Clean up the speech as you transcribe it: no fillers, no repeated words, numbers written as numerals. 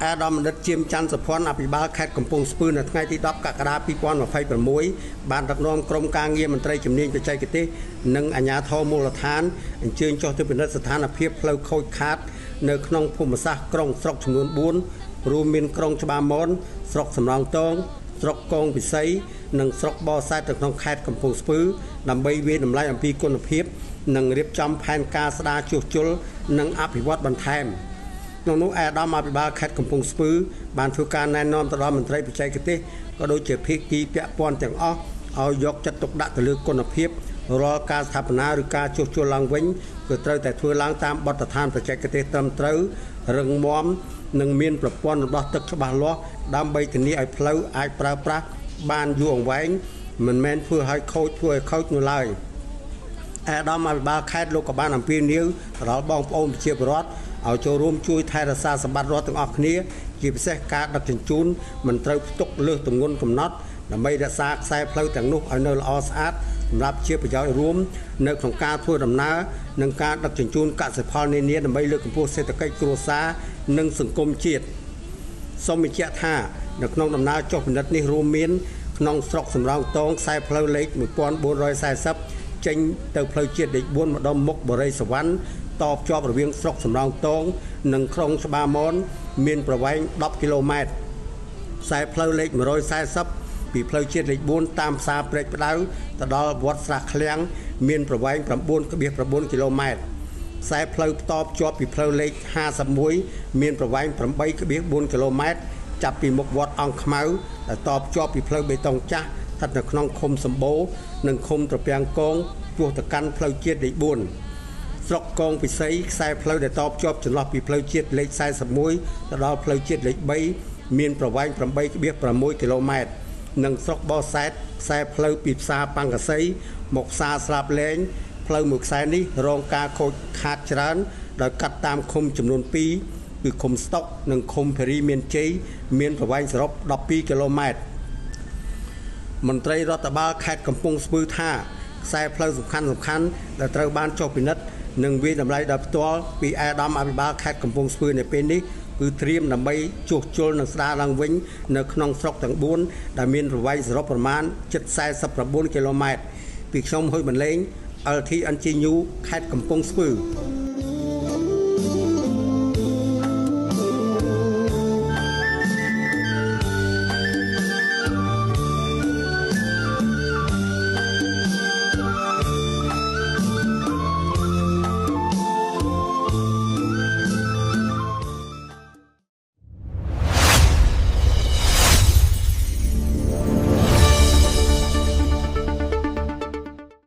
អាដាមបណ្ឌិតជាមច័ន្ទសុភ័ណ្ឌអភិបាលខេត្តកំពង់ស្ពឺនៅថ្ងៃទី10កក្កដា2026បានដឹកនាំក្រុមការងារមន្ត្រីជំនាញបច្ចេកទេសនិងអាជ្ញាធរមូលដ្ឋានអញ្ជើញចុះទៅពិនិត្យស្ថានភាពផ្លូវខូចខាតនៅក្នុងភូមិសាស្ត្រក្រុងស្រុកចំនួន4រួមមានក្រុងច្បារមនស្រុកសំរោងទងស្រុកកងពិសីនិងស្រុកបរសែតនៅក្នុងខេត្តកំពង់ស្ពឺដើម្បីវិនិច្ឆ័យតម្លៃអំពីគុណភាពនិងរៀបចំផែនការស្ដារជួសជុលនិងអភិវឌ្ឍបន្ថែមក្នុងនោះអាដាមអភិបាលខេត្តកំពង់ស្ពឺបានធ្វើការណែនាំទៅដល់មន្ត្រីបច្ចេកទេសក៏ដូចជាភាគីពាក់ព័ន្ធទាំងអស់ឲ្យយកចិត្តទុកដាក់ទៅលើគុណភាពរាល់ការស្ថាបនាឬការជួសជុលឡើងវិញគឺត្រូវតែធ្វើឡើងតាមបទដ្ឋានបច្ចេកទេសត្រឹមត្រូវរឹងមាំនិងមានប្រព័ន្ធរំដោះទឹកច្បាស់លាស់ដើម្បីធានាឲ្យផ្លូវអាចប្រើប្រាស់បានយូរអង្វែងមិនមែនធ្វើឲ្យខូចនោះឡើយអាដាមអភិបាលខេត្តលោកក៏បានអំពាវនាវដល់បងប្អូនប្រជាពលរដ្ឋឲ្យចូលរួមជួយថែរក្សាសម្បត្តិរដ្ឋទាំងអស់គ្នាជាពិសេសការដឹកជញ្ជូនមិនត្រូវផ្ទុកលើសទម្ងន់កំណត់ដើម្បីរក្សាខ្សែផ្លូវទាំងនោះឲ្យនៅល្អស្អាតសម្រាប់ជាប្រយោជន៍រួមនៅក្នុងការធ្វើដំណើរនិងការដឹកជញ្ជូនកសិផលនានាដើម្បីលើកកម្ពស់សេដ្ឋកិច្ចគ្រួសារនិងសង្គមជាតិសូមបញ្ជាក់ថានៅក្នុងដំណើរចុះពិនិត្យនេះរួមមានក្នុងស្រុកសំរោងទងខ្សែផ្លូវលេខ1440ចេញទៅផ្លូវជាតិលេខ4ម្ដុំមុខបរិយសវណ្ណតភ្ជាប់រវាងស្រុកសំរោងទងនិងក្រុងច្បារមនមានប្រវែង10គីឡូម៉ែត្រខ្សែផ្លូវលេខ140ពីផ្លូវជាតិលេខ4តាមផ្សារព្រែកផ្ដៅទៅដល់វត្តស្រះឃ្លាំងមានប្រវែង 9.9 គីឡូម៉ែត្រខ្សែផ្លូវតភ្ជាប់ពីផ្លូវលេខ51មានប្រវែង 8.4 គីឡូម៉ែត្រចាប់ពីមុខវត្តអង្គខ្មៅដែលតភ្ជាប់ពីផ្លូវបេតុងចាស់ស្ថិតនៅក្នុងឃុំសម្បូរនិងឃុំត្រពាំងកងឆ្ពោះទៅកាន់ផ្លូវជាតិលេខ4ស្រុកកងពិសីខ្សែផ្លូវដែលតភ្ជាប់ចន្លោះពីផ្លូវជាតិលេខ41ទៅដល់ផ្លូវជាតិលេខ3មានប្រវែង 8.6 គីឡូម៉ែត្រនិងស្រុកបរសែតខ្សែផ្លូវពីផ្សារប៉ាងកសីមកផ្សារស្លាប់លែងផ្លូវមួយខ្សែនេះរងការខូចខាតច្រើនដោយកាត់តាមឃុំចំនួន2គឺឃុំស្តុកនិងឃុំភេរីមានជ័យមានប្រវែងសរុប12គីឡូម៉ែត្រមន្ត្រីរដ្ឋបាលខេត្តកំពង់ស្ពឺថាខ្សែផ្លូវសំខាន់ដែលត្រូវបានចុះពិនិត្យនិងវិនិច្ឆ័យតម្លៃដោយផ្ទាល់ពីអាដាមអភិបាលខេត្តកំពង់ស្ពឺនៅពេលនេះគឺត្រៀមដើម្បីជួសជុលនិងស្ដារឡើងវិញនៅក្នុងស្រុកទាំង4ដែលមានប្រវែងសរុបប្រមាណ749គីឡូម៉ែត្រពីខ្ញុំហ៊ុយបន្លែង LTNG News ខេត្តកំពង់ស្ពឺ